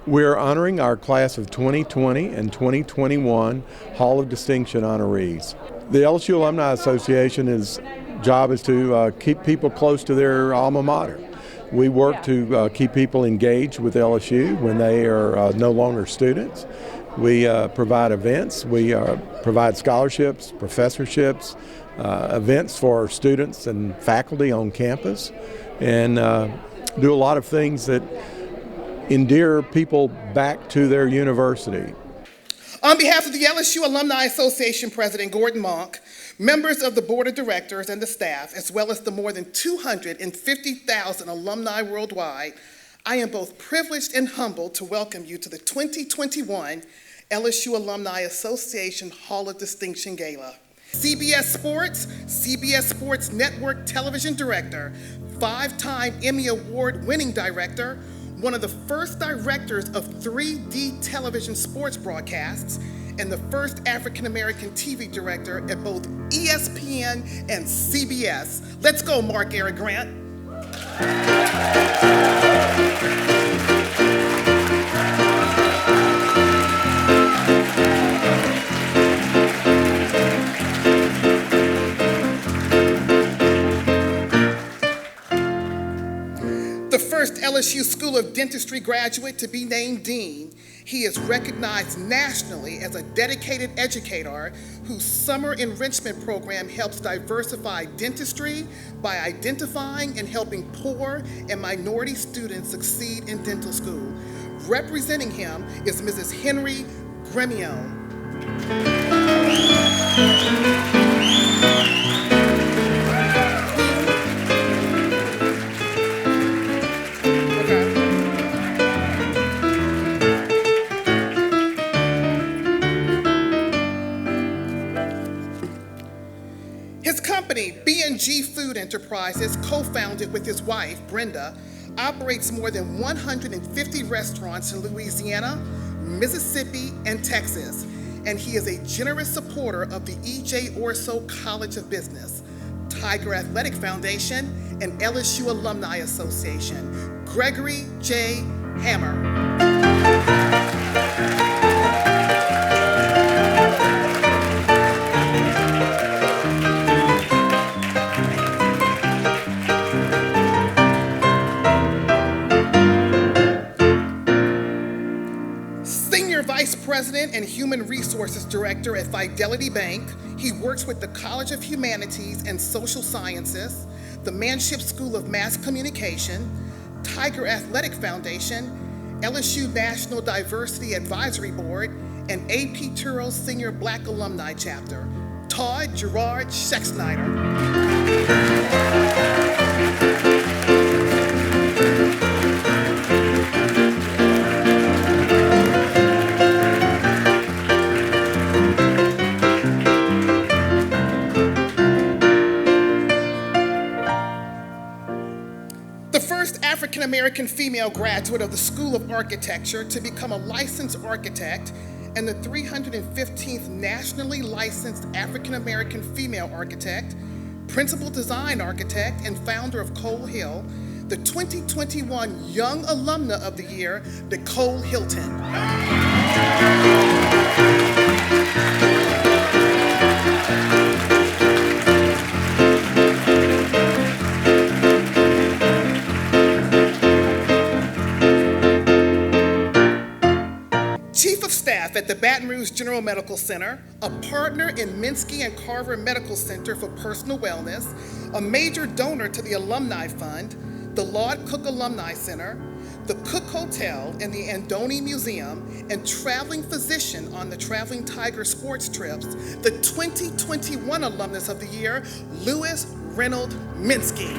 We're honoring our class of 2020 and 2021 Hall of Distinction honorees. The LSU Alumni Association's job is to keep people close to their alma mater. We work to keep people engaged with LSU when they are no longer students. We provide events, we provide scholarships, professorships, events for students and faculty on campus, and do a lot of things that endear people back to their university. On behalf of the LSU Alumni Association President Gordon Monk, members of the Board of Directors and the staff, as well as the more than 250,000 alumni worldwide, I am both privileged and humbled to welcome you to the 2021 LSU Alumni Association Hall of Distinction Gala. CBS Sports Network television director, 5-time Emmy Award-winning director, one of the first directors of 3D television sports broadcasts, and the first African-American TV director at both ESPN and CBS. Let's go, Mark Eric Grant. The first LSU School of Dentistry graduate to be named dean, he is recognized nationally as a dedicated educator whose summer enrichment program helps diversify dentistry by identifying and helping poor and minority students succeed in dental school. Representing him is Mrs. Henry Gremion. B&G Food Enterprises, co-founded with his wife, Brenda, operates more than 150 restaurants in Louisiana, Mississippi, and Texas, and he is a generous supporter of the E.J. Orso College of Business, Tiger Athletic Foundation, and LSU Alumni Association. Gregory J Hammer. Vice President and Human Resources Director at Fidelity Bank, he works with the College of Humanities and Social Sciences, the Manship School of Mass Communication, Tiger Athletic Foundation, LSU National Diversity Advisory Board, and AP Turo's Senior Black Alumni Chapter. Todd Gerard Schneider. African-American female graduate of the School of Architecture to become a licensed architect and the 315th nationally licensed African-American female architect, principal design architect, and founder of Cole Hill, the 2021 Young Alumna of the Year, Nicole Hilton. Chief of Staff at the Baton Rouge General Medical Center, a partner in Minsky and Carver Medical Center for Personal Wellness, a major donor to the Alumni Fund, the Lord Cook Alumni Center, the Cook Hotel and the Andoni Museum, and traveling physician on the Traveling Tiger sports trips, the 2021 Alumnus of the Year, Louis Minsky.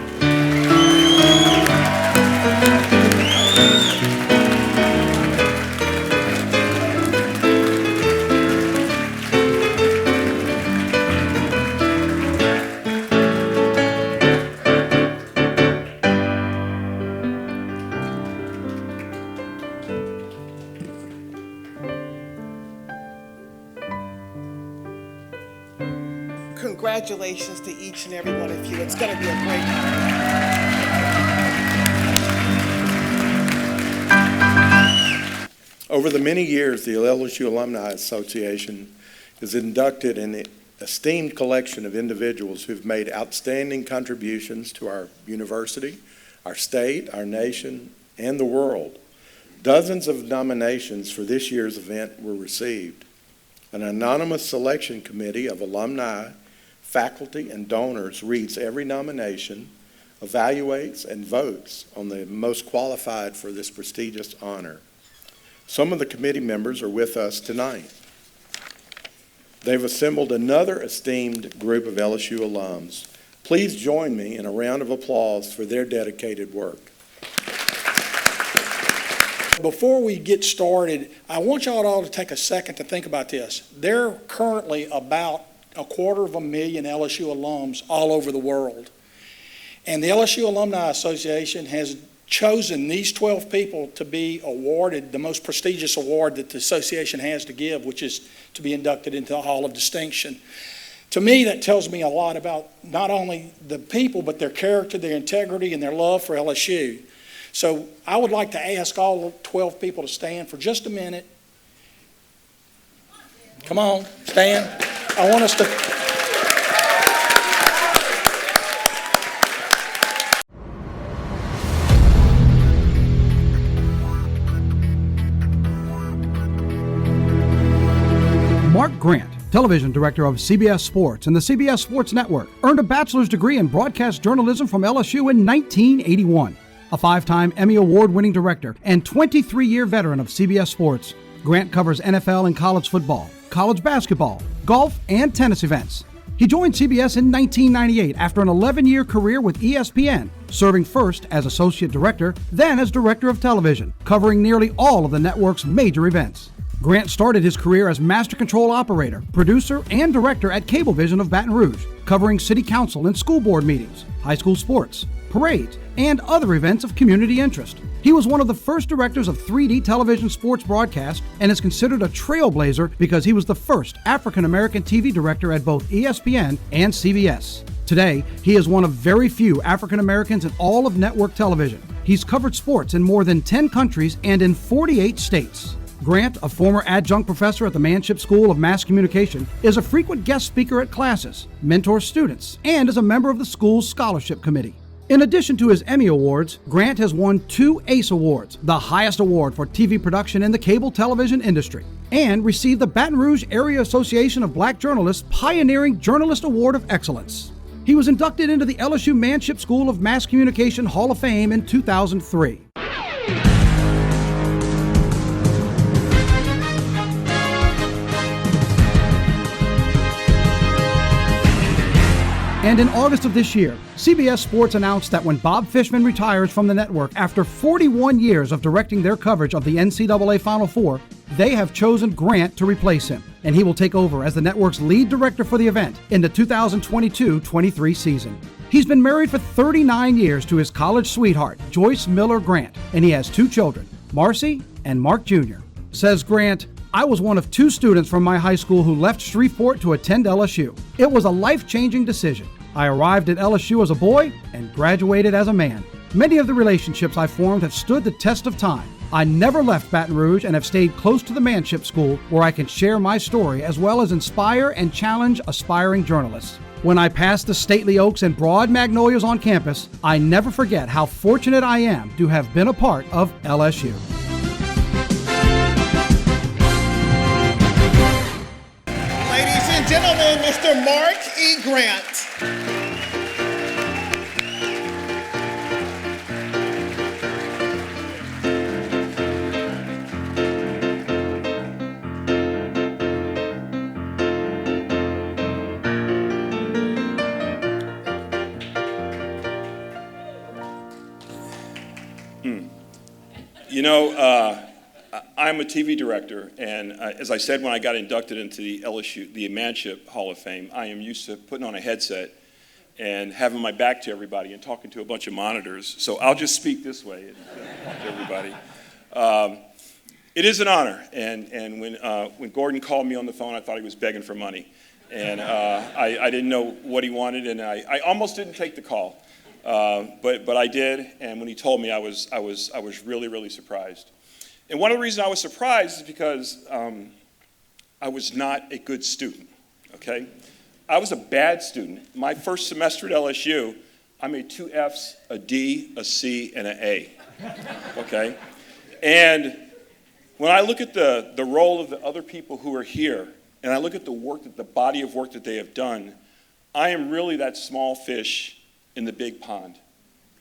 Congratulations to each and every one of you. It's going to be a great night. Over the many years, the LSU Alumni Association has inducted an esteemed collection of individuals who've made outstanding contributions to our university, our state, our nation, and the world. Dozens of nominations for this year's event were received. An anonymous selection committee of alumni, faculty, and donors reads every nomination, evaluates, and votes on the most qualified for this prestigious honor. Some of the committee members are with us tonight. They've assembled another esteemed group of LSU alums. Please join me in a round of applause for their dedicated work. Before we get started, I want y'all all to take a second to think about this. There are currently about 250,000 LSU alums all over the world. And the LSU Alumni Association has chosen these 12 people to be awarded the most prestigious award that the association has to give, which is to be inducted into the Hall of Distinction. To me, that tells me a lot about not only the people, but their character, their integrity, and their love for LSU. So I would like to ask all 12 people to stand for just a minute. Come on, stand. I want us to... Mark Grant, television director of CBS Sports and the CBS Sports Network, earned a bachelor's degree in broadcast journalism from LSU in 1981. A 5-time Emmy Award-winning director and 23-year veteran of CBS Sports, Grant covers NFL and college football, college basketball, golf, and tennis events. He joined CBS in 1998 after an 11-year career with ESPN, serving first as associate director, then as director of television, covering nearly all of the network's major events. Grant started his career as master control operator, producer, and director at Cablevision of Baton Rouge, covering city council and school board meetings, high school sports, parades, and other events of community interest. He was one of the first directors of 3D television sports broadcast and is considered a trailblazer because he was the first African-American TV director at both ESPN and CBS. Today, he is one of very few African Americans in all of network television. He's covered sports in more than 10 countries and in 48 states. Grant, a former adjunct professor at the Manship School of Mass Communication, is a frequent guest speaker at classes, mentors students, and is a member of the school's scholarship committee. In addition to his Emmy Awards, Grant has won 2 ACE Awards, the highest award for TV production in the cable television industry, and received the Baton Rouge Area Association of Black Journalists Pioneering Journalist Award of Excellence. He was inducted into the LSU Manship School of Mass Communication Hall of Fame in 2003. And in August of this year, CBS Sports announced that when Bob Fishman retires from the network after 41 years of directing their coverage of the NCAA Final Four, they have chosen Grant to replace him, and he will take over as the network's lead director for the event in the 2022-23 season. He's been married for 39 years to his college sweetheart, Joyce Miller Grant, and he has 2 children, Marcy and Mark Jr. Says Grant, "I was one of 2 students from my high school who left Shreveport to attend LSU. It was a life-changing decision. I arrived at LSU as a boy and graduated as a man. Many of the relationships I formed have stood the test of time. I never left Baton Rouge and have stayed close to the Manship School where I can share my story as well as inspire and challenge aspiring journalists. When I pass the stately oaks and broad magnolias on campus, I never forget how fortunate I am to have been a part of LSU." Ladies and gentlemen, Mr. Mark E. Grant. You know, I'm a TV director, and as I said when I got inducted into the LSU, the Manship Hall of Fame, I am used to putting on a headset and having my back to everybody and talking to a bunch of monitors. So I'll just speak this way and talk to everybody. It is an honor, and when Gordon called me on the phone, I thought he was begging for money, and I didn't know what he wanted, and I almost didn't take the call. But I did, and when he told me, I was really, really surprised. And one of the reasons I was surprised is because I was not a good student, okay? I was a bad student. My first semester at LSU, I made 2 Fs, a D, a C, and an A, okay? And when I look at the role of the other people who are here, and I look at the body of work that they have done, I am really that small fish in the big pond.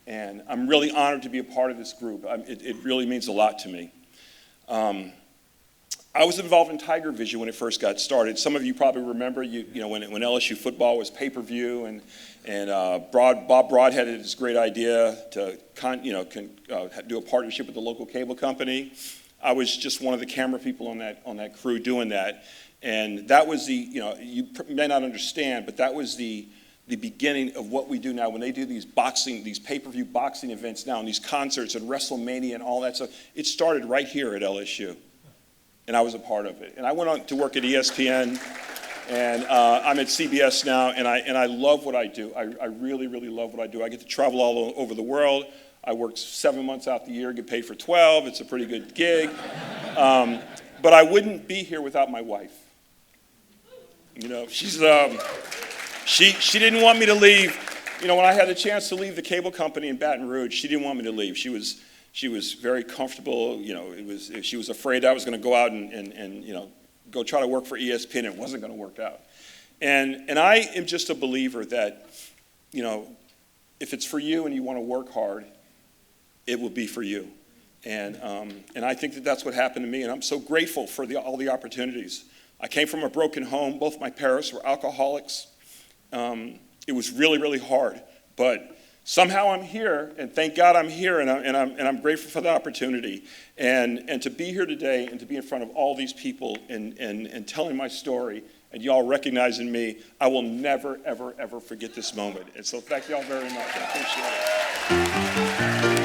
And I'm really honored to be a part of this group. It really means a lot to me. I was involved in Tiger Vision when it first got started. Some of you probably remember, when LSU football was pay-per-view, and Bob Broadhead had this great idea to do a partnership with the local cable company. I was just one of the camera people on that crew doing that, and that was you may not understand, but that was the beginning of what we do now. When they do these pay-per-view boxing events now, and these concerts and WrestleMania and all that stuff, it started right here at LSU. And I was a part of it. And I went on to work at ESPN, and I'm at CBS now, and I love what I do. I really, really love what I do. I get to travel all over the world. I work 7 months out the year, get paid for 12. It's a pretty good gig. But I wouldn't be here without my wife. She's she didn't want me to leave. When I had the chance to leave the cable company in Baton Rouge, she didn't want me to leave. She was very comfortable. She was afraid I was going to go out and go try to work for ESPN. It wasn't going to work out. And I am just a believer that, if it's for you and you want to work hard, it will be for you. And I think that that's what happened to me. And I'm so grateful for all the opportunities. I came from a broken home. Both my parents were alcoholics. It was really, really hard. But somehow I'm here, and thank God I'm here, and I'm grateful for the opportunity. And to be here today and to be in front of all these people and telling my story, and y'all recognizing me, I will never, ever, ever forget this moment. And so thank y'all very much. I appreciate it.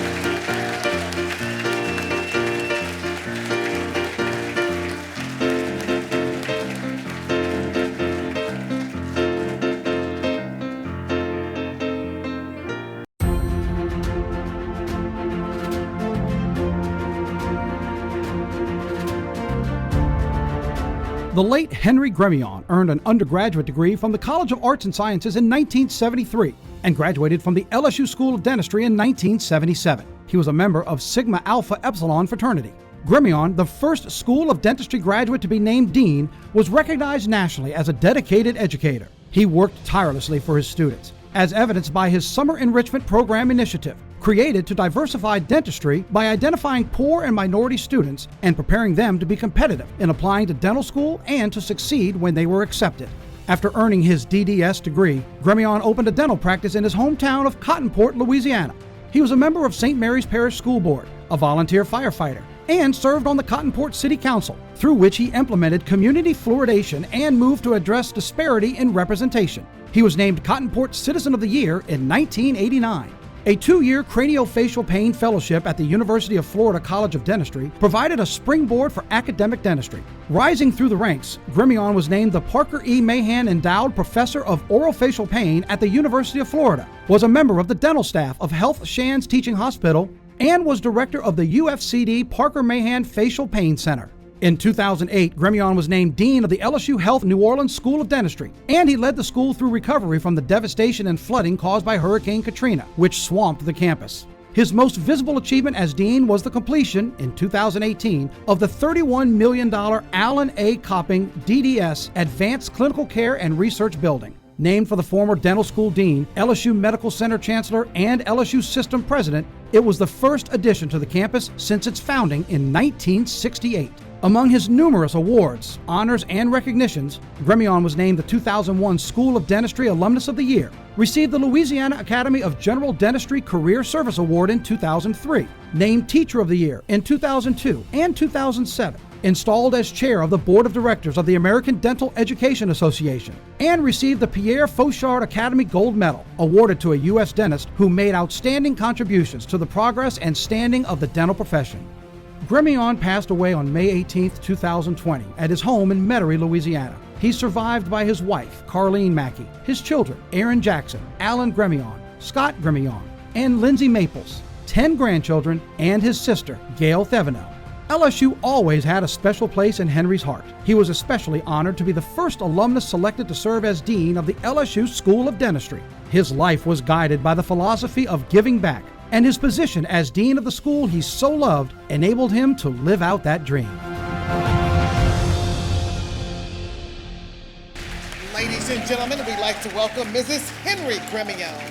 The late Henry Gremion earned an undergraduate degree from the College of Arts and Sciences in 1973 and graduated from the LSU School of Dentistry in 1977. He was a member of Sigma Alpha Epsilon fraternity. Gremion, the first School of Dentistry graduate to be named dean, was recognized nationally as a dedicated educator. He worked tirelessly for his students, as evidenced by his Summer Enrichment Program initiative, created to diversify dentistry by identifying poor and minority students and preparing them to be competitive in applying to dental school and to succeed when they were accepted. After earning his DDS degree, Gremion opened a dental practice in his hometown of Cottonport, Louisiana. He was a member of St. Mary's Parish School Board, a volunteer firefighter, and served on the Cottonport City Council, through which he implemented community fluoridation and moved to address disparity in representation. He was named Cottonport Citizen of the Year in 1989. A 2-year craniofacial pain fellowship at the University of Florida College of Dentistry provided a springboard for academic dentistry. Rising through the ranks, Gremion was named the Parker E. Mahan Endowed Professor of Orofacial Pain at the University of Florida, was a member of the dental staff of Health Shands Teaching Hospital, and was director of the UFCD Parker Mahan Facial Pain Center. In 2008, Gremion was named Dean of the LSU Health New Orleans School of Dentistry, and he led the school through recovery from the devastation and flooding caused by Hurricane Katrina, which swamped the campus. His most visible achievement as dean was the completion, in 2018, of the $31 million Allen A. Copping DDS Advanced Clinical Care and Research Building. Named for the former dental school dean, LSU Medical Center chancellor, and LSU system president, it was the first addition to the campus since its founding in 1968. Among his numerous awards, honors, and recognitions, Gremion was named the 2001 School of Dentistry Alumnus of the Year, received the Louisiana Academy of General Dentistry Career Service Award in 2003, named Teacher of the Year in 2002 and 2007, installed as chair of the Board of Directors of the American Dental Education Association, and received the Pierre Fauchard Academy Gold Medal, awarded to a U.S. dentist who made outstanding contributions to the progress and standing of the dental profession. Gremion passed away on May 18, 2020, at his home in Metairie, Louisiana. He's survived by his wife, Carlene Mackey, his children, Aaron Jackson, Alan Gremion, Scott Gremion, and Lindsay Maples, 10 grandchildren, and his sister, Gail Thevenot. LSU always had a special place in Henry's heart. He was especially honored to be the first alumnus selected to serve as dean of the LSU School of Dentistry. His life was guided by the philosophy of giving back, and his position as dean of the school he so loved enabled him to live out that dream. Ladies and gentlemen, we'd like to welcome Mrs. Henry Gremion.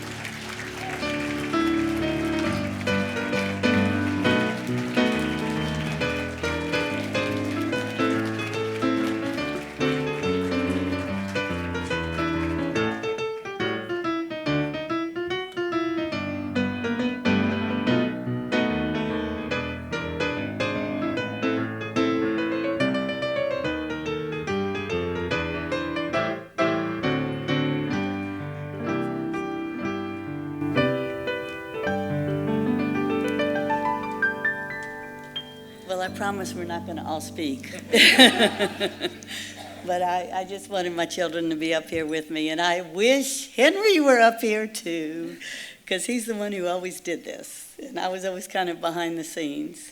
Well, I promise we're not going to all speak. But I just wanted my children to be up here with me, and I wish Henry were up here too, because he's the one who always did this, and I was always kind of behind the scenes.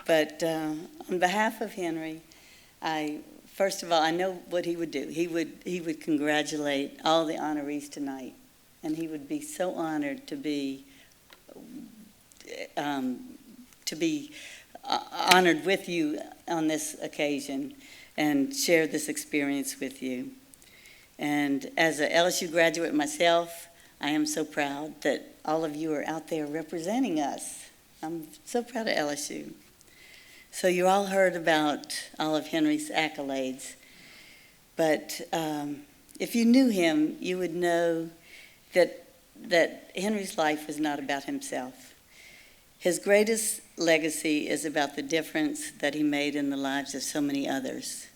But on behalf of Henry, first of all, I know what he would do. He would congratulate all the honorees tonight, and he would be so honored to be honored with you on this occasion and share this experience with you. And as an LSU graduate myself, I am so proud that all of you are out there representing us. I'm so proud of LSU. So you all heard about all of Henry's accolades, but if you knew him, you would know that Henry's life was not about himself. His greatest legacy is about the difference that he made in the lives of so many others.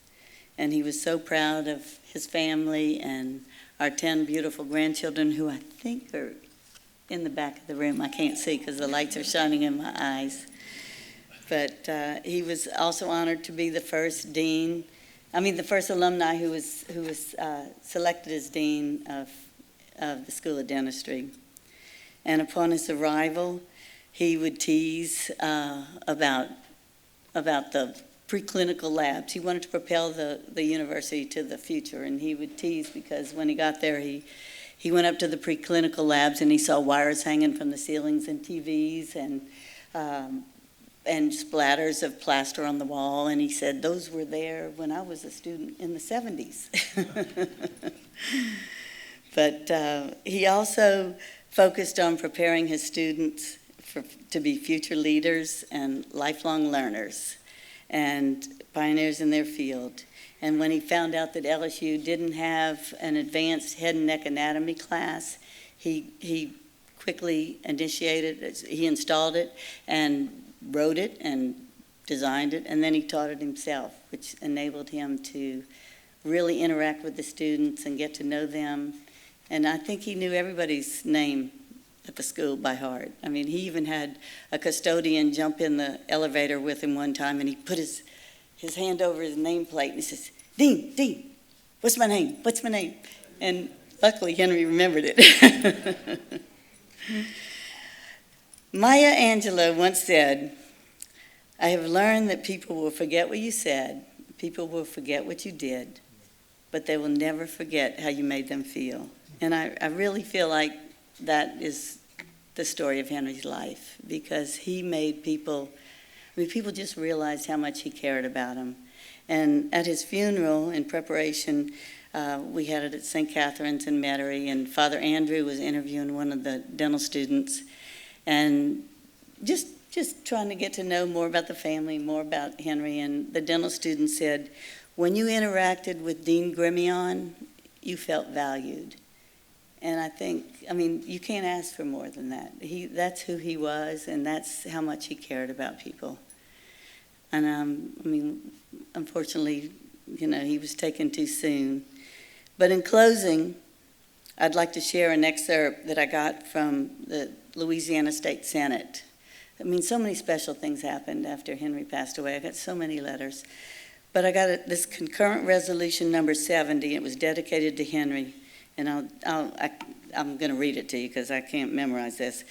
And he was so proud of his family and our 10 beautiful grandchildren, who I think are in the back of the room. I can't see because the lights are shining in my eyes. But he was also honored to be the first alumni who was selected as dean of the School of Dentistry. And upon his arrival, he would tease about the preclinical labs. He wanted to propel the university to the future, and he would tease because when he got there, he went up to the preclinical labs and he saw wires hanging from the ceilings and TVs and splatters of plaster on the wall, and he said, those were there when I was a student in the 70s. But he also focused on preparing his students to be future leaders and lifelong learners and pioneers in their field. And when he found out that LSU didn't have an advanced head and neck anatomy class, he quickly he installed it and wrote it and designed it, and then he taught it himself, which enabled him to really interact with the students and get to know them. And I think he knew everybody's name at the school by heart. I mean, he even had a custodian jump in the elevator with him one time, and he put his hand over his nameplate, and he says, Dean, what's my name? What's my name? And luckily, Henry remembered it. Maya Angelou once said, I have learned that people will forget what you said, people will forget what you did, but they will never forget how you made them feel. And I really feel like that is the story of Henry's life, because he made people just realized how much he cared about them. And at his funeral, in preparation, we had it at St. Catherine's in Metairie, and Father Andrew was interviewing one of the dental students, and just trying to get to know more about the family, more about Henry. And the dental student said, when you interacted with Dean Gremion, you felt valued. And I mean, you can't ask for more than that. That's who he was, and that's how much he cared about people. And I mean, unfortunately, he was taken too soon. But in closing, I'd like to share an excerpt that I got from the Louisiana State Senate. I mean, so many special things happened after Henry passed away. I got so many letters. But I got this concurrent resolution number 70. It was dedicated to Henry. And I'm going to read it to you because I can't memorize this.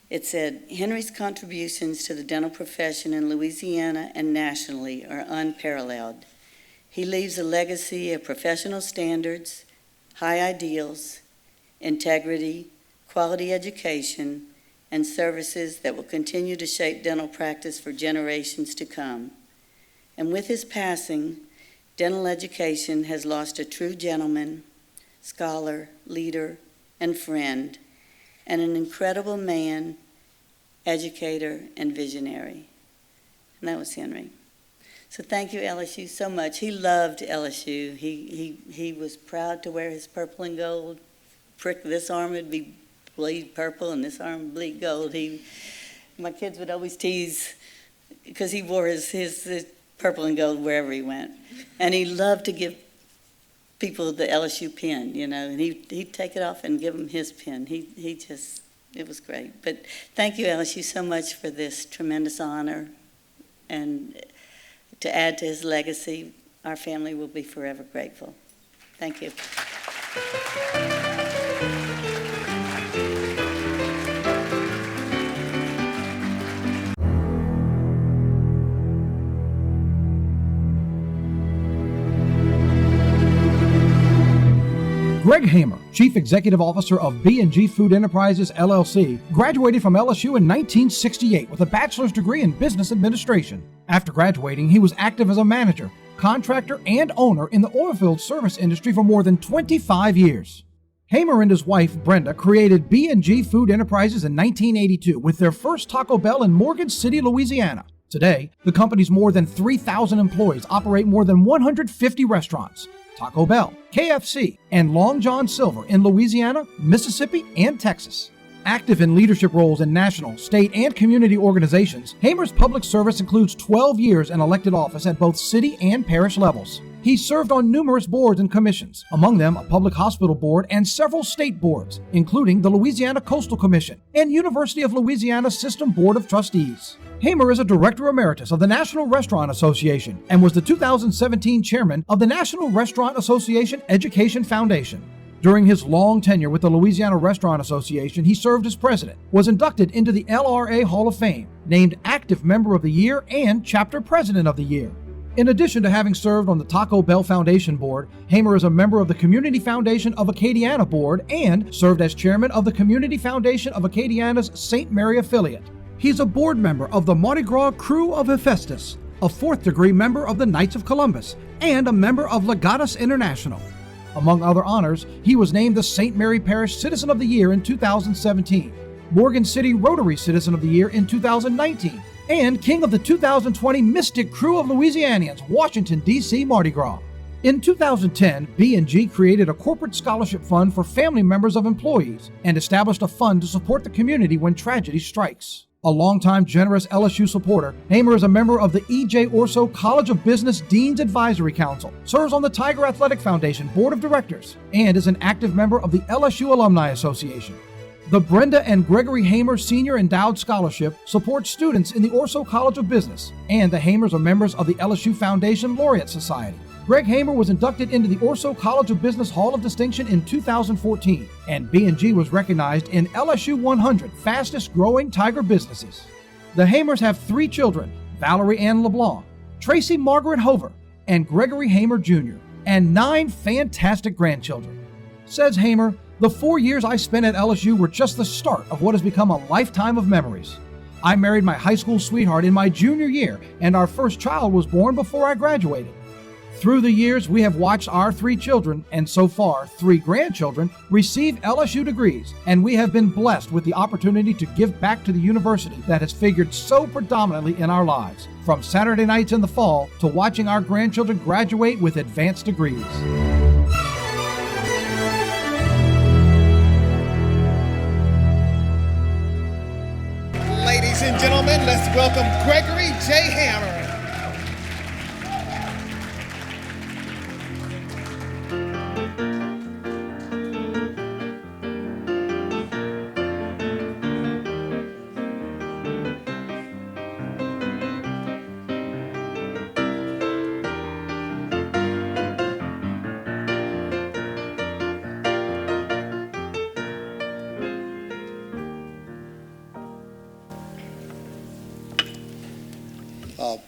It said, Henry's contributions to the dental profession in Louisiana and nationally are unparalleled. He leaves a legacy of professional standards, high ideals, integrity, quality education, and services that will continue to shape dental practice for generations to come. And with his passing, dental education has lost a true gentleman, scholar, leader, and friend, and an incredible man, educator, and visionary. And that was Henry. So thank you, LSU, so much. He loved LSU. He was proud to wear his purple and gold. Prick this arm would be bleed purple and this arm would bleed gold. My kids would always tease because he wore his purple and gold wherever he went. And he loved to give people the LSU pin, and he'd take it off and give them his pin. It was great. But thank you, LSU, so much for this tremendous honor. And to add to his legacy, our family will be forever grateful. Thank you. Greg Hammer, Chief Executive Officer of B&G Food Enterprises, LLC, graduated from LSU in 1968 with a bachelor's degree in business administration. After graduating, he was active as a manager, contractor, and owner in the oilfield service industry for more than 25 years. Hammer and his wife, Brenda, created B&G Food Enterprises in 1982 with their first Taco Bell in Morgan City, Louisiana. Today, the company's more than 3,000 employees operate more than 150 restaurants. Taco Bell, KFC, and Long John Silver in Louisiana, Mississippi, and Texas. Active in leadership roles in national, state, and community organizations, Hammer's public service includes 12 years in elected office at both city and parish levels. He served on numerous boards and commissions, among them a public hospital board and several state boards, including the Louisiana Coastal Commission and University of Louisiana System Board of Trustees. Hammer is a Director Emeritus of the National Restaurant Association and was the 2017 Chairman of the National Restaurant Association Education Foundation. During his long tenure with the Louisiana Restaurant Association, he served as president, was inducted into the LRA Hall of Fame, named Active Member of the Year and Chapter President of the Year. In addition to having served on the Taco Bell Foundation Board, Hammer is a member of the Community Foundation of Acadiana Board and served as chairman of the Community Foundation of Acadiana's St. Mary affiliate. He's a board member of the Mardi Gras Crew of Hephaestus, a fourth-degree member of the Knights of Columbus, and a member of Legatus International. Among other honors, he was named the St. Mary Parish Citizen of the Year in 2017, Morgan City Rotary Citizen of the Year in 2019, and King of the 2020 Mystic Crew of Louisianians, Washington, D.C. Mardi Gras. In 2010, B&G created a corporate scholarship fund for family members of employees and established a fund to support the community when tragedy strikes. A longtime generous LSU supporter, Hammer is a member of the E.J. Orso College of Business Dean's Advisory Council, serves on the Tiger Athletic Foundation Board of Directors, and is an active member of the LSU Alumni Association. The Brenda and Gregory Hammer Senior Endowed Scholarship supports students in the Orso College of Business, and the Hammers are members of the LSU Foundation Laureate Society. Greg Hammer was inducted into the Orso College of Business Hall of Distinction in 2014, and B&G was recognized in LSU 100 Fastest Growing Tiger Businesses. The Hammers have 3 children, Valerie Ann LeBlanc, Tracy Margaret Hover, and Gregory Hammer Jr., and 9 fantastic grandchildren. Says Hammer, "The 4 years I spent at LSU were just the start of what has become a lifetime of memories. I married my high school sweetheart in my junior year, and our first child was born before I graduated. Through the years, we have watched our 3 children, and so far 3 grandchildren, receive LSU degrees, and we have been blessed with the opportunity to give back to the university that has figured so predominantly in our lives, from Saturday nights in the fall to watching our grandchildren graduate with advanced degrees." Ladies and gentlemen, let's welcome Gregory J. Hammer.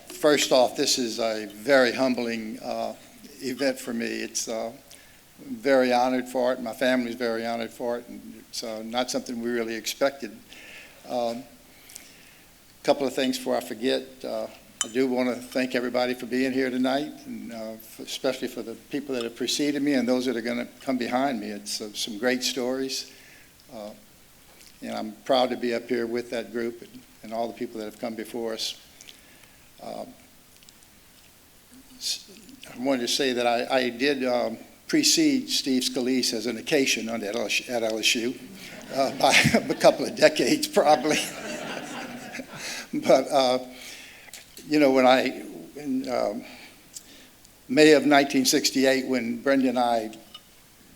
First off, this is a very humbling event for me. It's very honored for it. My family's very honored for it, and it's not something we really expected. A couple of things before I forget. I do want to thank everybody for being here tonight, and especially for the people that have preceded me and those that are going to come behind me. It's some great stories, and I'm proud to be up here with that group and all the people that have come before us. I wanted to say that I did precede Steve Scalise as an occasion at LSU by a couple of decades probably. But when in May of 1968, when Brenda and I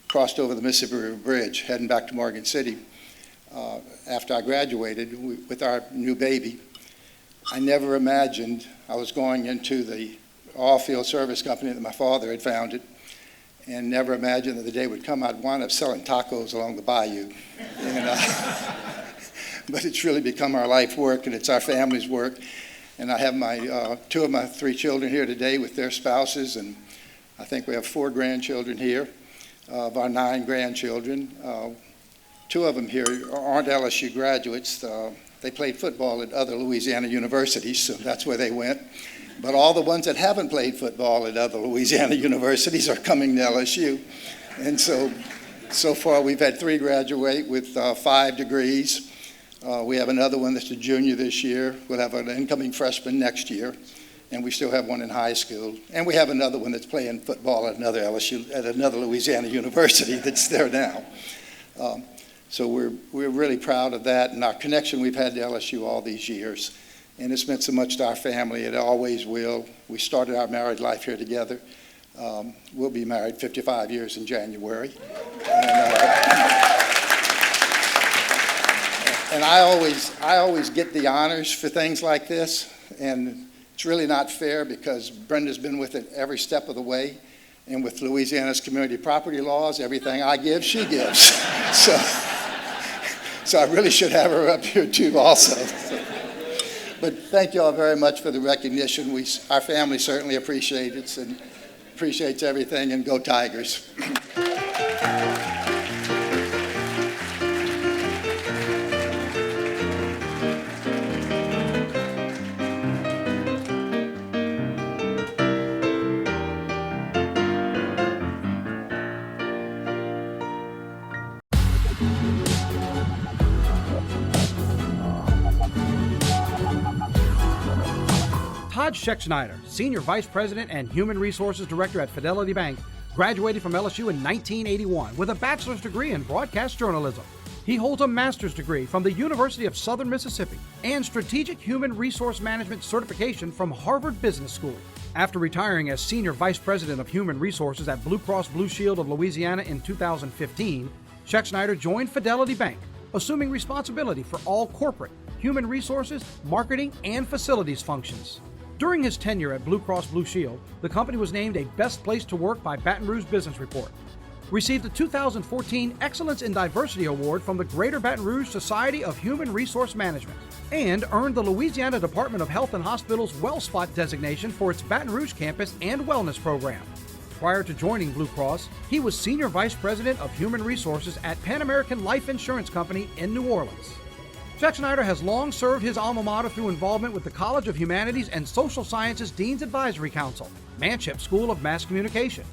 crossed over the Mississippi River Bridge heading back to Morgan City, after I graduated with our new baby, I never imagined I was going into the all-field service company that my father had founded, and never imagined that the day would come I'd wind up selling tacos along the bayou. But it's really become our life work, and it's our family's work. And I have my two of my three children here today with their spouses, and I think we have 4 grandchildren here of our 9 grandchildren. 2 of them here aren't LSU graduates. They played football at other Louisiana universities, so that's where they went. But all the ones that haven't played football at other Louisiana universities are coming to LSU. And so far we've had 3 graduate with 5 degrees. We have another one that's a junior this year. We'll have an incoming freshman next year. And we still have one in high school. And we have another one that's playing football at another Louisiana university that's there now. So we're really proud of that and our connection we've had to LSU all these years. And it's meant so much to our family. It always will. We started our married life here together. We'll be married 55 years in January. And I always get the honors for things like this. And it's really not fair because Brenda's been with it every step of the way. And with Louisiana's community property laws, everything I give, she gives. So I really should have her up here too also. But thank you all very much for the recognition. Our family certainly appreciates it and appreciates everything, and go Tigers. Todd Schneider, Senior Vice President and Human Resources Director at Fidelity Bank, graduated from LSU in 1981 with a bachelor's degree in broadcast journalism. He holds a master's degree from the University of Southern Mississippi and Strategic Human Resource Management certification from Harvard Business School. After retiring as Senior Vice President of Human Resources at Blue Cross Blue Shield of Louisiana in 2015, Schneider joined Fidelity Bank, assuming responsibility for all corporate, human resources, marketing, and facilities functions. During his tenure at Blue Cross Blue Shield, the company was named a Best Place to Work by Baton Rouge Business Report, received the 2014 Excellence in Diversity Award from the Greater Baton Rouge Society of Human Resource Management, and earned the Louisiana Department of Health and Hospitals WellSpot designation for its Baton Rouge campus and wellness program. Prior to joining Blue Cross, he was Senior Vice President of Human Resources at Pan American Life Insurance Company in New Orleans. Schneider has long served his alma mater through involvement with the College of Humanities and Social Sciences Dean's Advisory Council, Manship School of Mass Communication,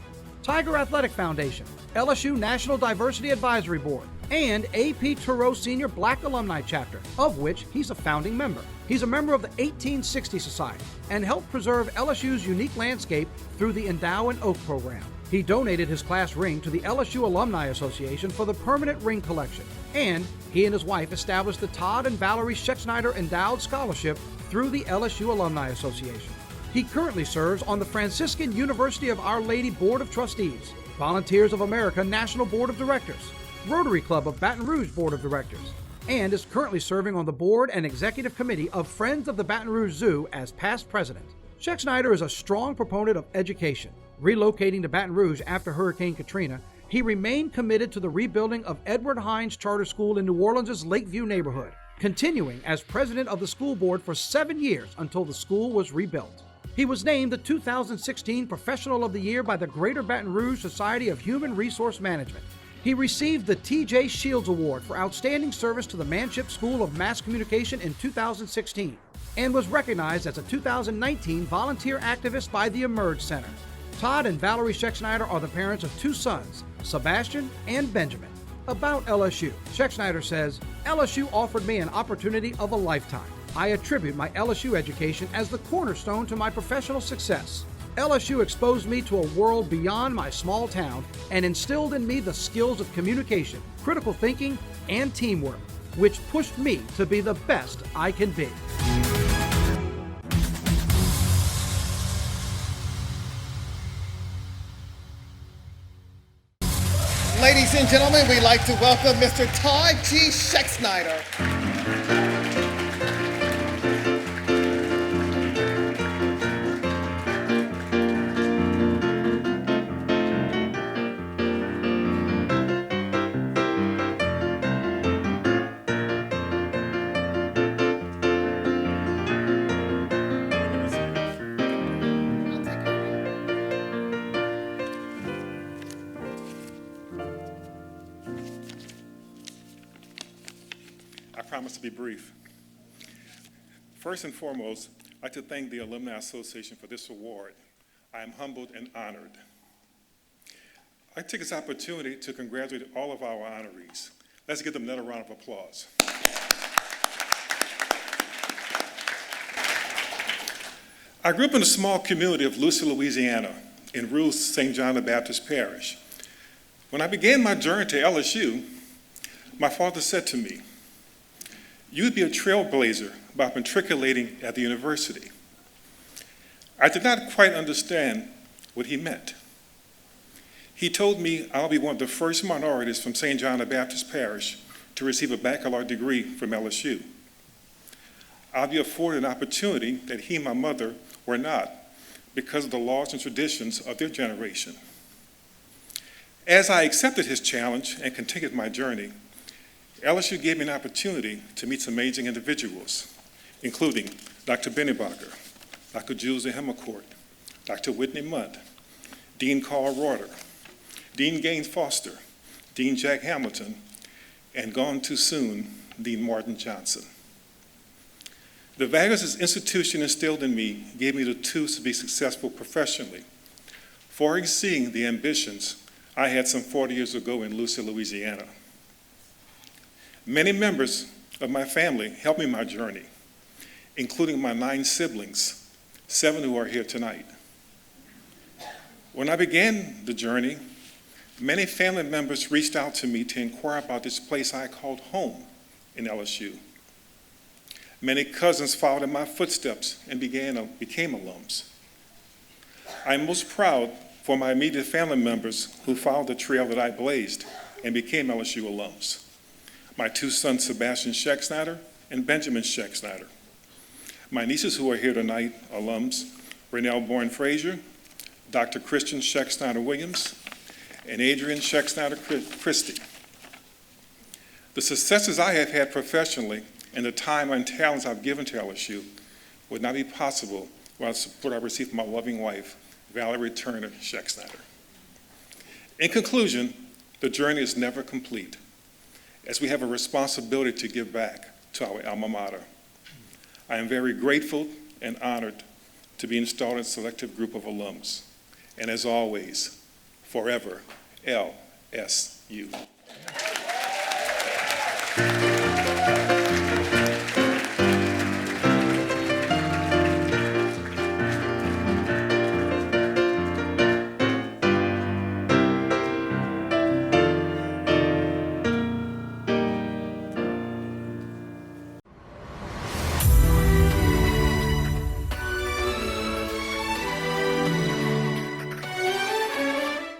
Tiger Athletic Foundation, LSU National Diversity Advisory Board, and A.P. Tureau Senior Black Alumni Chapter, of which he's a founding member. He's a member of the 1860 Society and helped preserve LSU's unique landscape through the Endow and Oak program. He donated his class ring to the LSU Alumni Association for the permanent ring collection, and he and his wife established the Todd and Valerie Schneider Endowed Scholarship through the LSU Alumni Association. He currently serves on the Franciscan University of Our Lady Board of Trustees, Volunteers of America National Board of Directors, Rotary Club of Baton Rouge Board of Directors, and is currently serving on the board and executive committee of Friends of the Baton Rouge Zoo as past president. Schneider is a strong proponent of education. Relocating to Baton Rouge after Hurricane Katrina, he remained committed to the rebuilding of Edward Hines Charter School in New Orleans' Lakeview neighborhood, continuing as president of the school board for 7 years until the school was rebuilt. He was named the 2016 Professional of the Year by the Greater Baton Rouge Society of Human Resource Management. He received the T.J. Shields Award for Outstanding Service to the Manship School of Mass Communication in 2016 and was recognized as a 2019 Volunteer Activist by the Emerge Center. Todd and Valerie Schneider are the parents of 2 sons, Sebastian and Benjamin. About LSU, Schneider says, LSU offered me an opportunity of a lifetime. I attribute my LSU education as the cornerstone to my professional success. LSU exposed me to a world beyond my small town and instilled in me the skills of communication, critical thinking, and teamwork, which pushed me to be the best I can be. Ladies and gentlemen, we'd like to welcome Mr. Todd G. Schneider. I promise to be brief. First and foremost, I'd like to thank the Alumni Association for this award. I am humbled and honored. I take this opportunity to congratulate all of our honorees. Let's give them another round of applause. I grew up in a small community of Lucy, Louisiana, in Rouge, St. John the Baptist Parish. When I began my journey to LSU, my father said to me, "You'd be a trailblazer by matriculating at the university." I did not quite understand what he meant. He told me I'll be one of the first minorities from St. John the Baptist Parish to receive a baccalaureate degree from LSU. I'll be afforded an opportunity that he and my mother were not because of the laws and traditions of their generation. As I accepted his challenge and continued my journey, LSU gave me an opportunity to meet some amazing individuals, including Dr. Bennebacher, Dr. Jules Hemmercourt, Dr. Whitney Munt, Dean Carl Reuter, Dean Gaines Foster, Dean Jack Hamilton, and gone too soon, Dean Martin Johnson. The values this institution instilled in me gave me the tools to be successful professionally, far exceeding the ambitions I had some 40 years ago in Lucy, Louisiana. Many members of my family helped me in my journey, including my 9 siblings, 7 who are here tonight. When I began the journey, many family members reached out to me to inquire about this place I called home in LSU. Many cousins followed in my footsteps and became alums. I'm most proud for my immediate family members who followed the trail that I blazed and became LSU alums. My 2 sons, Sebastian Schneider and Benjamin Schneider. My nieces who are here tonight, alums, Renelle Bourne Frazier, Dr. Christian Schneider Williams, and Adrian Schneider Christie. The successes I have had professionally and the time and talents I've given to LSU would not be possible without the support I received from my loving wife, Valerie Turner Schneider. In conclusion, the journey is never complete, as we have a responsibility to give back to our alma mater. I am very grateful and honored to be installed in a selective group of alums. And as always, forever, LSU.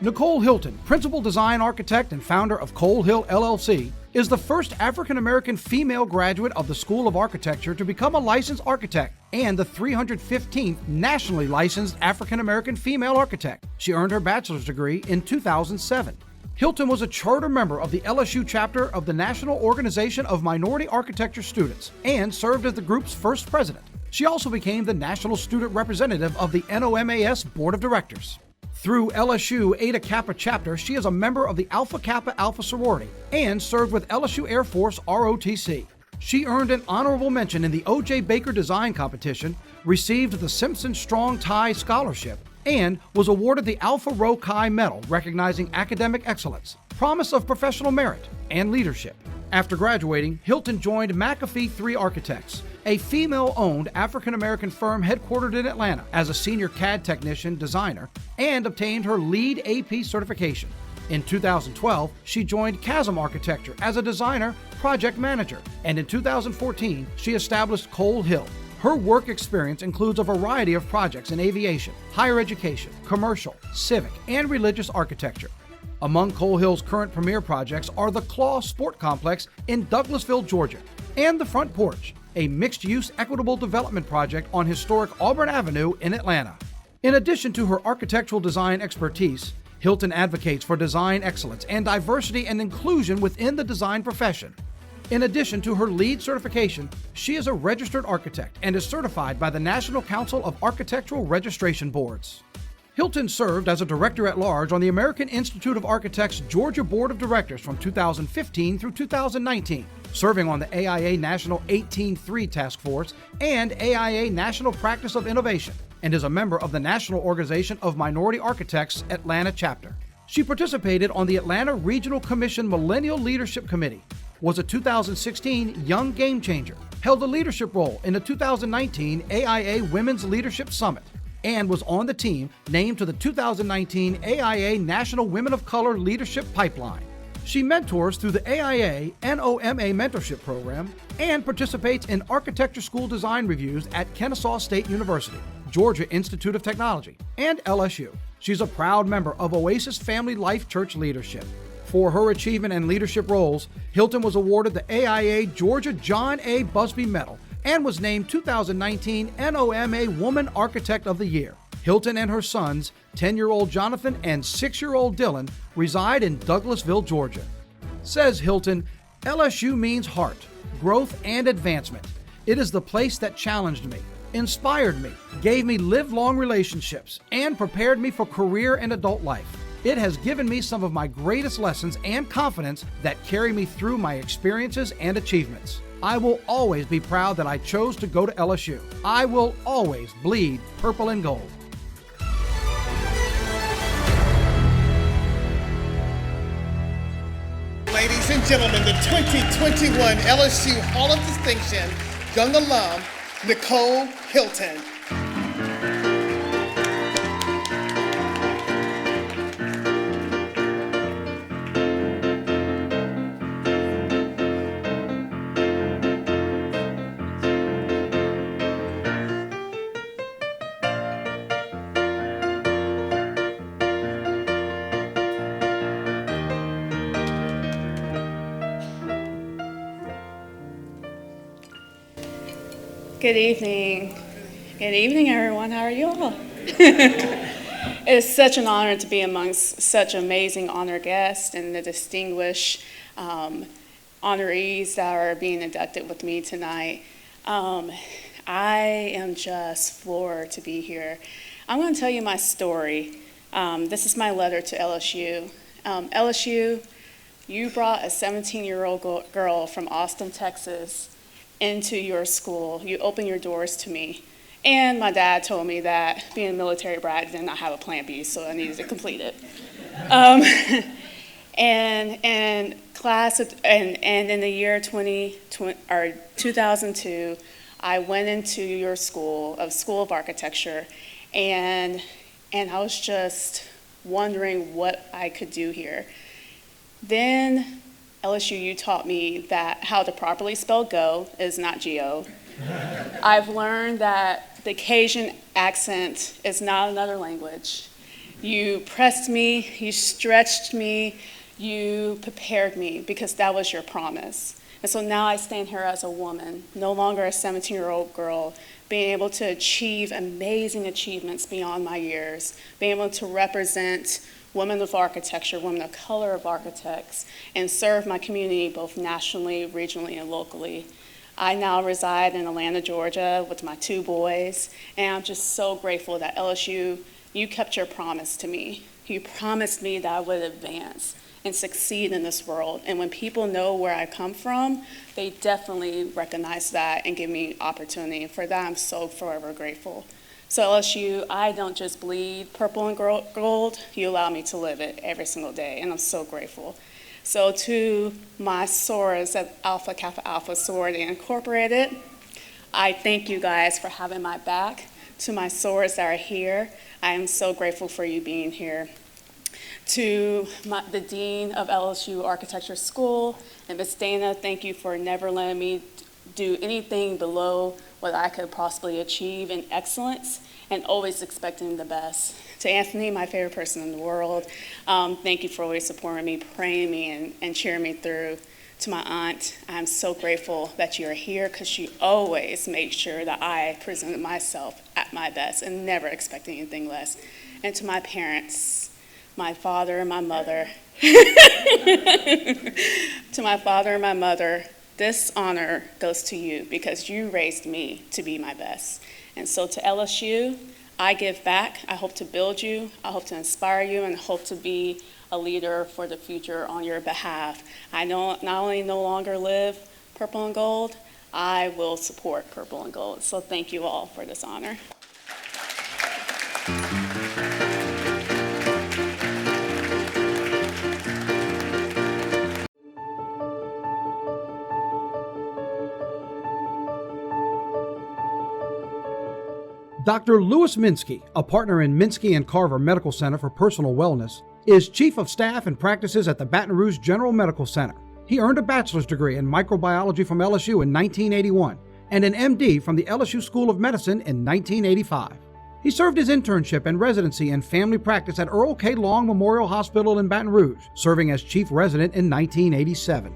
Nicole Hilton, principal design architect and founder of Cole Hill LLC, is the first African-American female graduate of the School of Architecture to become a licensed architect and the 315th nationally licensed African-American female architect. She earned her bachelor's degree in 2007. Hilton was a charter member of the LSU chapter of the National Organization of Minority Architecture Students and served as the group's first president. She also became the national student representative of the NOMAS Board of Directors. Through LSU Eta Kappa chapter, she is a member of the Alpha Kappa Alpha sorority and served with LSU Air Force ROTC. She earned an honorable mention in the O.J. Baker Design Competition, received the Simpson Strong Tie Scholarship, and was awarded the Alpha Rho Chi Medal, recognizing academic excellence, promise of professional merit, and leadership. After graduating, Hilton joined McAfee 3 Architects, a female-owned African-American firm headquartered in Atlanta, as a senior CAD technician designer, and obtained her LEED AP certification. In 2012, she joined Chasm Architecture as a designer project manager, and in 2014, she established Cole Hill. Her work experience includes a variety of projects in aviation, higher education, commercial, civic, and religious architecture. Among Cole Hill's current premier projects are the Claw Sport Complex in Douglasville, Georgia, and the Front Porch, a mixed-use equitable development project on historic Auburn Avenue in Atlanta. In addition to her architectural design expertise, Hilton advocates for design excellence and diversity and inclusion within the design profession. In addition to her LEED certification, she is a registered architect and is certified by the National Council of Architectural Registration Boards. Hilton served as a director-at-large on the American Institute of Architects Georgia Board of Directors from 2015 through 2019, serving on the AIA National 18-3 Task Force and AIA National Practice of Innovation, and is a member of the National Organization of Minority Architects Atlanta chapter. She participated on the Atlanta Regional Commission Millennial Leadership Committee, was a 2016 Young Game Changer, held a leadership role in the 2019 AIA Women's Leadership Summit, and was on the team named to the 2019 AIA National Women of Color Leadership Pipeline. She mentors through the AIA NOMA Mentorship Program and participates in architecture school design reviews at Kennesaw State University, Georgia Institute of Technology, and LSU. She's a proud member of Oasis Family Life Church Leadership. For her achievement and leadership roles, Hilton was awarded the AIA Georgia John A. Busby Medal and was named 2019 NOMA Woman Architect of the Year. Hilton and her sons, 10-year-old Jonathan and 6-year-old Dylan, reside in Douglasville, Georgia. Says Hilton, LSU means heart, growth, and advancement. It is the place that challenged me, inspired me, gave me live-long relationships, and prepared me for career and adult life. It has given me some of my greatest lessons and confidence that carry me through my experiences and achievements. I will always be proud that I chose to go to LSU. I will always bleed purple and gold. Ladies and gentlemen, the 2021 LSU Hall of Distinction Young Alum, Nicole Hilton. Good evening. Good evening, everyone. How are you all? It's such an honor to be amongst such amazing honored guests and the distinguished honorees that are being inducted with me tonight. I am just floored to be here. I'm going to tell you my story. This is my letter to LSU. LSU, you brought a 17-year-old girl from Austin, Texas, into your school. You opened your doors to me. And my dad told me that being a military brat did not have a plan B, so I needed to complete it. And in the year 2002, I went into your school of Architecture, and I was just wondering what I could do here. Then LSU, you taught me that how to properly spell go is not G-O. I've learned that the Cajun accent is not another language. You pressed me, you stretched me, you prepared me, because that was your promise. And so now I stand here as a woman, no longer a 17-year-old girl, being able to achieve amazing achievements beyond my years, being able to represent women of architecture, women of color of architects, and serve my community both nationally, regionally, and locally. I now reside in Atlanta, Georgia with my 2 boys, and I'm just so grateful that LSU, you kept your promise to me. You promised me that I would advance and succeed in this world. And when people know where I come from, they definitely recognize that and give me opportunity. And for that, I'm so forever grateful. So LSU, I don't just bleed purple and gold, you allow me to live it every single day, and I'm so grateful. So to my sorors at Alpha Kappa Alpha Sorority Incorporated, I thank you guys for having my back. To my sorors that are here, I am so grateful for you being here. To the Dean of LSU Architecture School, and Ms. Dana, thank you for never letting me do anything below what I could possibly achieve in excellence and always expecting the best. To Anthony, my favorite person in the world, thank you for always supporting me, praying me, and cheering me through. To my aunt, I'm so grateful that you're here because she always makes sure that I presented myself at my best and never expecting anything less. And to my parents, my father and my mother, to my father and my mother, this honor goes to you because you raised me to be my best. And so to LSU, I give back. I hope to build you. I hope to inspire you and hope to be a leader for the future on your behalf. I not only no longer live purple and gold, I will support purple and gold. So thank you all for this honor. Dr. Louis Minsky, a partner in Minsky and Carver Medical Center for Personal Wellness, is Chief of Staff and practices at the Baton Rouge General Medical Center. He earned a bachelor's degree in microbiology from LSU in 1981 and an MD from the LSU School of Medicine in 1985. He served his internship and residency in family practice at Earl K. Long Memorial Hospital in Baton Rouge, serving as chief resident in 1987.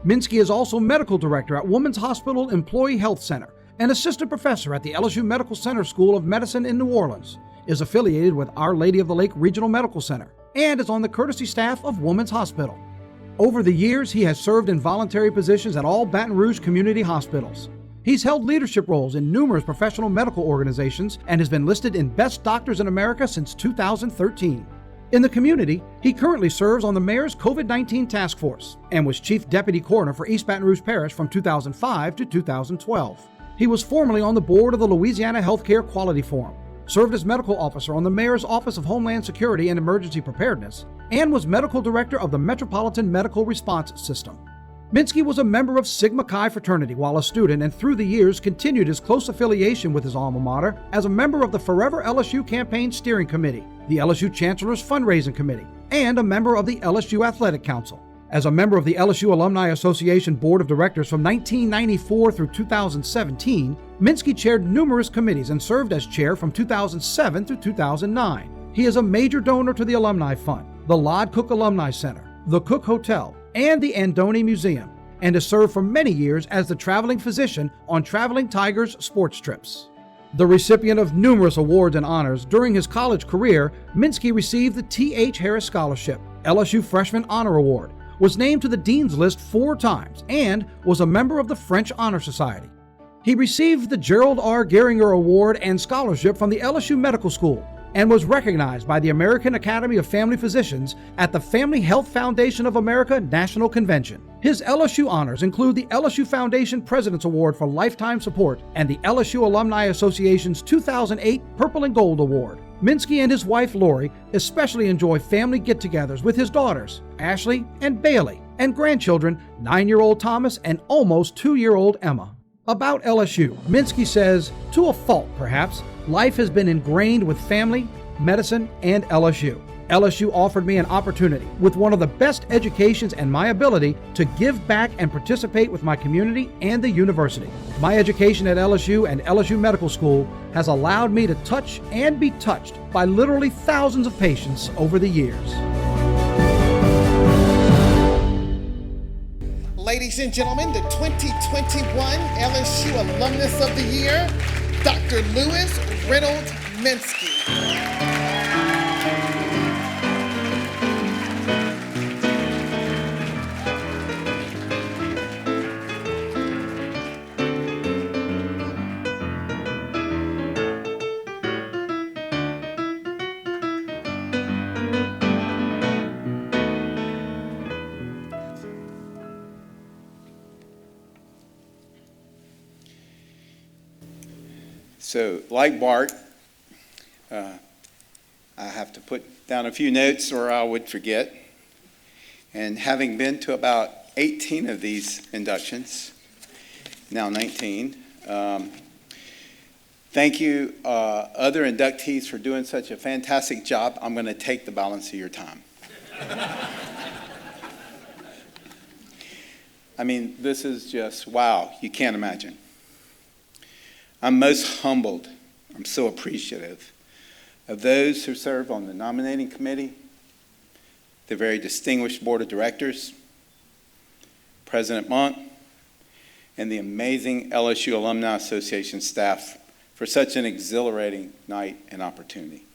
Minsky is also medical director at Women's Hospital Employee Health Center, an assistant professor at the LSU Medical Center School of Medicine in New Orleans, is affiliated with Our Lady of the Lake Regional Medical Center, and is on the courtesy staff of Women's Hospital. Over the years, he has served in voluntary positions at all Baton Rouge community hospitals. He's held leadership roles in numerous professional medical organizations and has been listed in Best Doctors in America since 2013. In the community, he currently serves on the Mayor's COVID-19 Task Force and was Chief Deputy Coroner for East Baton Rouge Parish from 2005 to 2012. He was formerly on the board of the Louisiana Healthcare Quality Forum, served as medical officer on the Mayor's Office of Homeland Security and Emergency Preparedness, and was medical director of the Metropolitan Medical Response System. Minsky was a member of Sigma Chi fraternity while a student and through the years continued his close affiliation with his alma mater as a member of the Forever LSU Campaign Steering Committee, the LSU Chancellor's Fundraising Committee, and a member of the LSU Athletic Council. As a member of the LSU Alumni Association Board of Directors from 1994 through 2017, Minsky chaired numerous committees and served as chair from 2007 to 2009. He is a major donor to the Alumni Fund, the Lod Cook Alumni Center, the Cook Hotel, and the Andoni Museum, and has served for many years as the traveling physician on Traveling Tigers sports trips. The recipient of numerous awards and honors during his college career, Minsky received the T.H. Harris Scholarship, LSU Freshman Honor Award, was named to the Dean's List 4 times, and was a member of the French Honor Society. He received the Gerald R. Gehringer Award and Scholarship from the LSU Medical School, and was recognized by the American Academy of Family Physicians at the Family Health Foundation of America National Convention. His LSU honors include the LSU Foundation President's Award for Lifetime Support and the LSU Alumni Association's 2008 Purple and Gold Award. Minsky and his wife Lori especially enjoy family get-togethers with his daughters, Ashley and Bailey, and grandchildren, 9-year-old Thomas and almost 2-year-old Emma. About LSU, Minsky says, to a fault perhaps, life has been ingrained with family, medicine, and LSU. LSU offered me an opportunity with one of the best educations and my ability to give back and participate with my community and the university. My education at LSU and LSU Medical School has allowed me to touch and be touched by literally thousands of patients over the years. Ladies and gentlemen, the 2021 LSU Alumnus of the Year, Dr. Louis Reynolds Minsky. So, like Bart, I have to put down a few notes or I would forget. And having been to about 18 of these inductions, now 19, thank you, other inductees, for doing such a fantastic job. I'm going to take the balance of your time. I mean, this is just, wow, you can't imagine. I'm most humbled, I'm so appreciative of those who serve on the nominating committee, the very distinguished board of directors, President Monk, and the amazing LSU Alumni Association staff for such an exhilarating night and opportunity.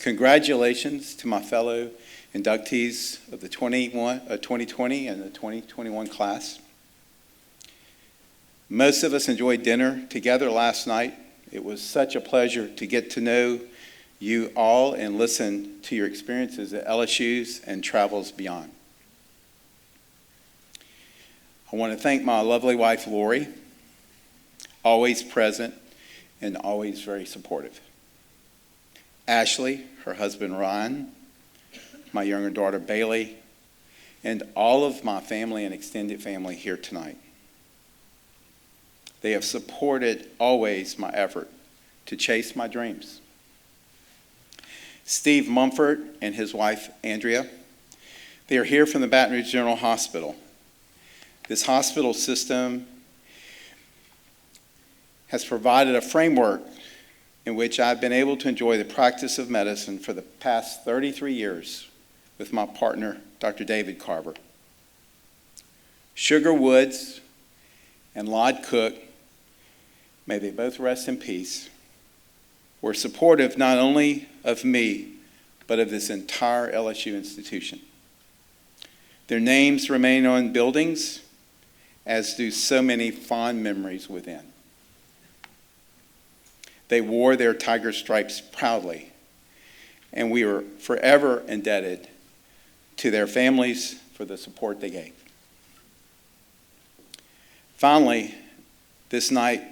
Congratulations to my fellow inductees of the 2020 and the 2021 class. Most of us enjoyed dinner together last night. It was such a pleasure to get to know you all and listen to your experiences at LSU's and travels beyond. I want to thank my lovely wife, Lori, always present and always very supportive. Ashley, her husband, Ryan, my younger daughter, Bailey, and all of my family and extended family here tonight. They have supported always my effort to chase my dreams. Steve Mumford and his wife, Andrea, they are here from the Baton Rouge General Hospital. This hospital system has provided a framework in which I've been able to enjoy the practice of medicine for the past 33 years with my partner, Dr. David Carver. Sugar Woods and Lod Cook, may they both rest in peace, were supportive not only of me, but of this entire LSU institution. Their names remain on buildings, as do so many fond memories within. They wore their tiger stripes proudly, and we are forever indebted to their families for the support they gave. Finally, this night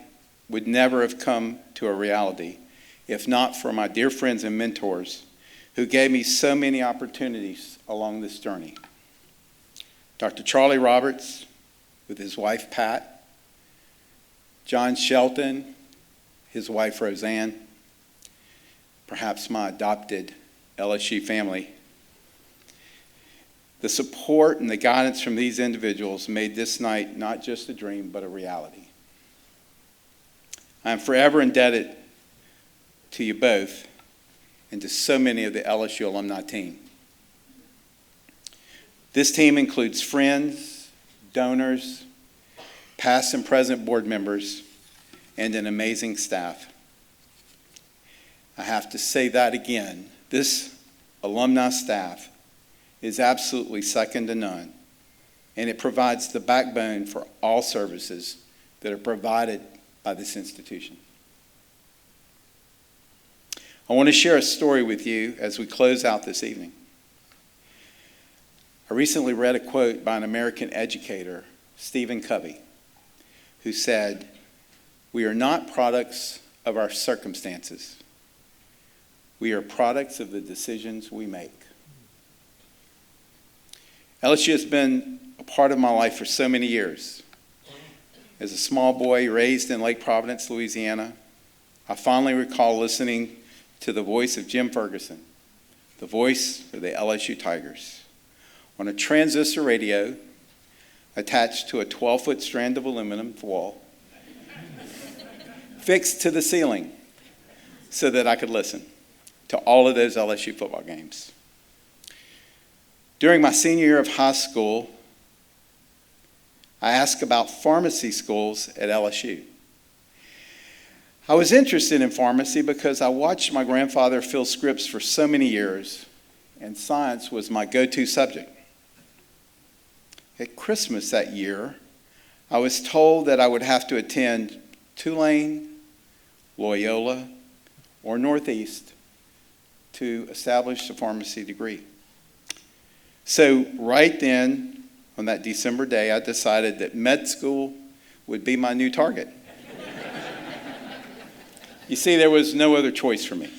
would never have come to a reality if not for my dear friends and mentors who gave me so many opportunities along this journey. Dr. Charlie Roberts with his wife Pat, John Shelton, his wife Roseanne, perhaps my adopted LSU family. The support and the guidance from these individuals made this night not just a dream, but a reality. I am forever indebted to you both and to so many of the LSU alumni team. This team includes friends, donors, past and present board members, and an amazing staff. I have to say that again. This alumni staff is absolutely second to none, and it provides the backbone for all services that are provided by this institution. I want to share a story with you as we close out this evening. I recently read a quote by an American educator, Stephen Covey, who said, "We are not products of our circumstances. We are products of the decisions we make." LSU has been a part of my life for so many years. As a small boy raised in Lake Providence, Louisiana, I fondly recall listening to the voice of Jim Ferguson, the voice of the LSU Tigers, on a transistor radio attached to a 12-foot strand of aluminum wall, fixed to the ceiling so that I could listen to all of those LSU football games. During my senior year of high school, I asked about pharmacy schools at LSU. I was interested in pharmacy because I watched my grandfather fill scripts for so many years, and science was my go-to subject. At Christmas that year, I was told that I would have to attend Tulane, Loyola, or Northeast to establish a pharmacy degree. So right then, on that December day, I decided that med school would be my new target. You see, there was no other choice for me.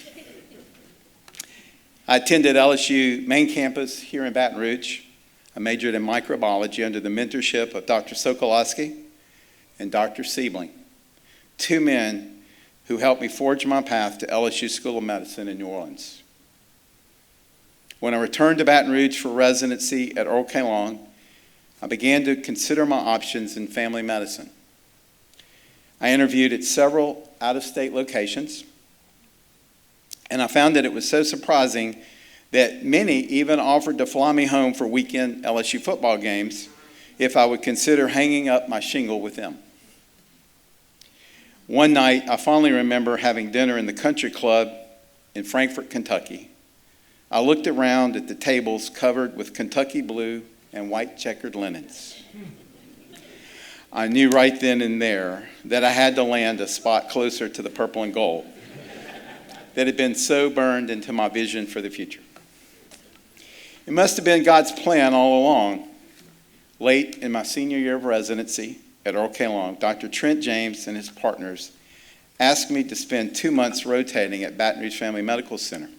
I attended LSU main campus here in Baton Rouge. I majored in microbiology under the mentorship of Dr. Sokolowski and Dr. Siebling, two men who helped me forge my path to LSU School of Medicine in New Orleans. When I returned to Baton Rouge for residency at Earl K. Long, I began to consider my options in family medicine. I interviewed at several out-of-state locations, and I found that it was so surprising that many even offered to fly me home for weekend LSU football games if I would consider hanging up my shingle with them. One night, I fondly remember having dinner in the country club in Frankfort, Kentucky. I looked around at the tables covered with Kentucky blue and white checkered linens. I knew right then and there that I had to land a spot closer to the purple and gold that had been so burned into my vision for the future. It must have been God's plan all along. Late in my senior year of residency at Earl K. Long, Dr. Trent James and his partners asked me to spend 2 months rotating at Baton Rouge Family Medical Center.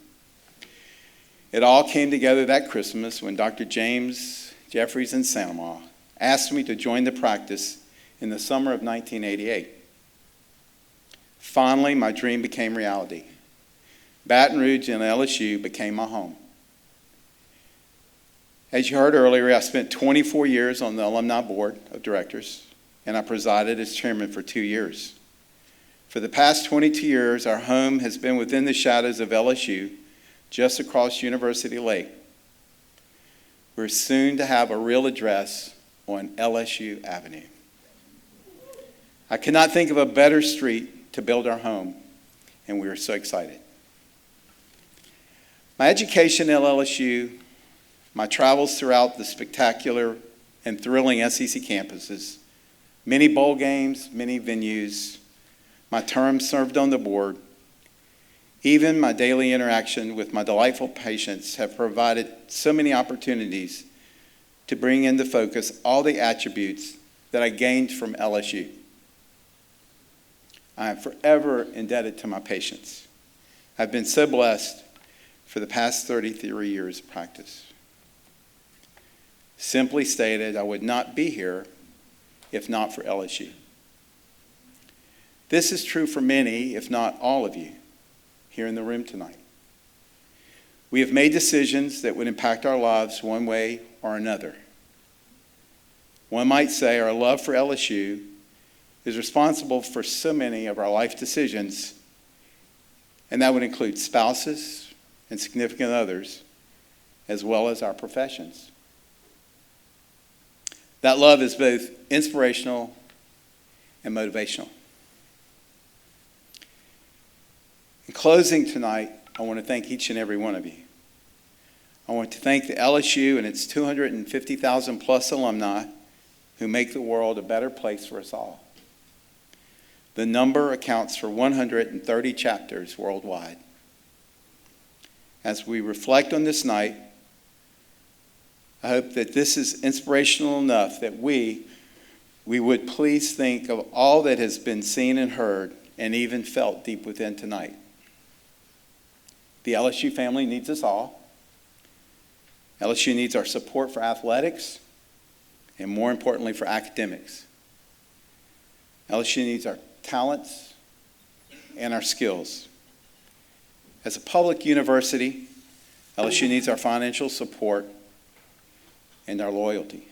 It all came together that Christmas when Dr. James Jeffries in Sanamaw asked me to join the practice in the summer of 1988. Finally, my dream became reality. Baton Rouge and LSU became my home. As you heard earlier, I spent 24 years on the Alumni Board of Directors, and I presided as chairman for 2 years. For the past 22 years, our home has been within the shadows of LSU, just across University Lake. We're soon to have a real address on LSU Avenue. I cannot think of a better street to build our home, and we are so excited. My education at LSU, my travels throughout the spectacular and thrilling SEC campuses, many bowl games, many venues, my term served on the board, even my daily interaction with my delightful patients have provided so many opportunities to bring into focus all the attributes that I gained from LSU. I am forever indebted to my patients. I've been so blessed for the past 33 years of practice. Simply stated, I would not be here if not for LSU. This is true for many, if not all of you, here in the room tonight. We have made decisions that would impact our lives one way or another. One might say our love for LSU is responsible for so many of our life decisions, and that would include spouses and significant others, as well as our professions. That love is both inspirational and motivational. In closing tonight, I want to thank each and every one of you. I want to thank the LSU and its 250,000 plus alumni who make the world a better place for us all. The number accounts for 130 chapters worldwide. As we reflect on this night, I hope that this is inspirational enough that we would please think of all that has been seen and heard and even felt deep within tonight. The LSU family needs us all. LSU needs our support for athletics and, more importantly, for academics. LSU needs our talents and our skills. As a public university, LSU needs our financial support and our loyalty.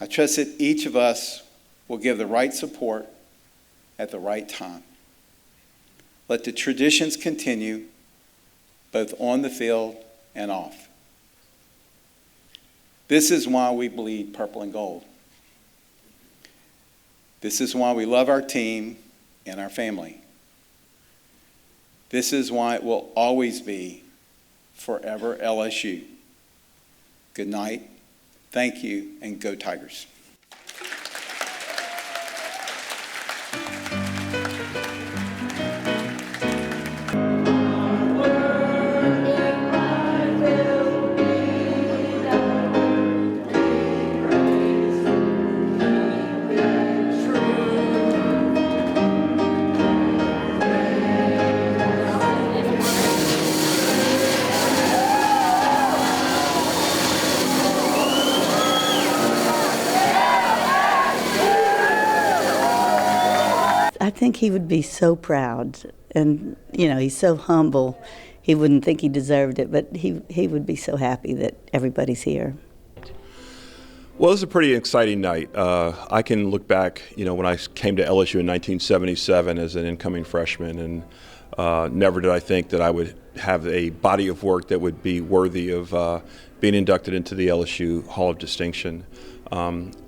I trust that each of us will give the right support at the right time. Let the traditions continue, both on the field and off. This is why we bleed purple and gold. This is why we love our team and our family. This is why it will always be forever LSU. Good night, thank you, and go Tigers. I think he would be so proud, and he's so humble. He wouldn't think he deserved it, but he would be so happy that everybody's here. Well, it was a pretty exciting night. I can look back, when I came to LSU in 1977 as an incoming freshman, and never did I think that I would have a body of work that would be worthy of being inducted into the LSU Hall of Distinction.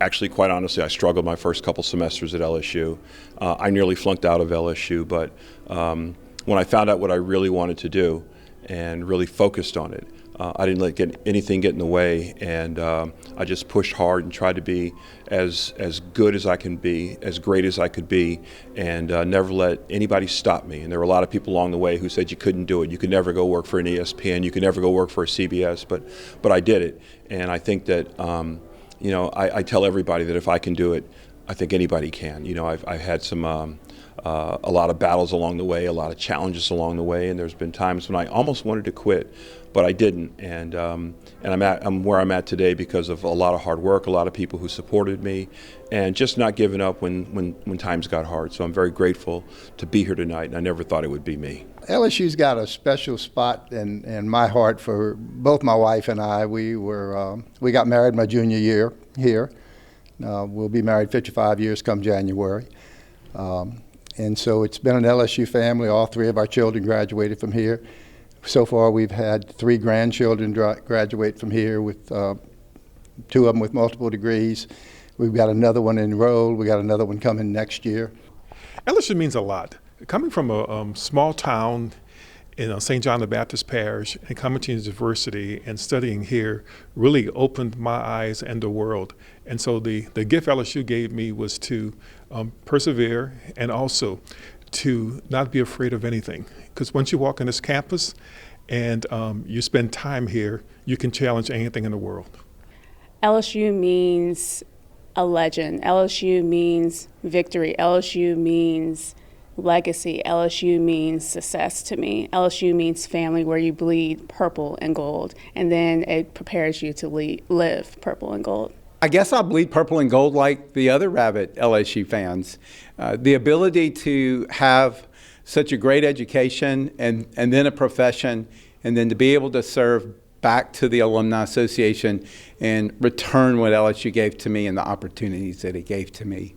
Actually, quite honestly, I struggled my first couple semesters at LSU. I nearly flunked out of LSU, but when I found out what I really wanted to do and really focused on it, I didn't let anything get in the way, and I just pushed hard and tried to be as good as I can be, as great as I could be, and never let anybody stop me. And there were a lot of people along the way who said you couldn't do it. You could never go work for an ESPN. You could never go work for a CBS, but I did it. And I think that I tell everybody that if I can do it, I think anybody can. I've had some a lot of battles along the way, a lot of challenges along the way, and there's been times when I almost wanted to quit, but I didn't. And I'm where I'm at today because of a lot of hard work, a lot of people who supported me, and just not giving up when times got hard. So I'm very grateful to be here tonight, and I never thought it would be me. LSU's got a special spot in my heart for both my wife and I. We got married my junior year here. We'll be married 55 years come January. And so it's been an LSU family. All three of our children graduated from here. So far, we've had 3 grandchildren graduate from here, with 2 of them with multiple degrees. We've got another one enrolled. We got another one coming next year. LSU means a lot. Coming from a small town in St. John the Baptist Parish and coming to university and studying here really opened my eyes and the world. And so the gift LSU gave me was to persevere and also to not be afraid of anything. Because once you walk on this campus and you spend time here, you can challenge anything in the world. LSU means a legend. LSU means victory. LSU means legacy. LSU means success to me. LSU means family, where you bleed purple and gold, and then it prepares you to live purple and gold. I guess I bleed purple and gold like the other rabid LSU fans. The ability to have such a great education and then a profession, and then to be able to serve back to the Alumni Association and return what LSU gave to me and the opportunities that it gave to me.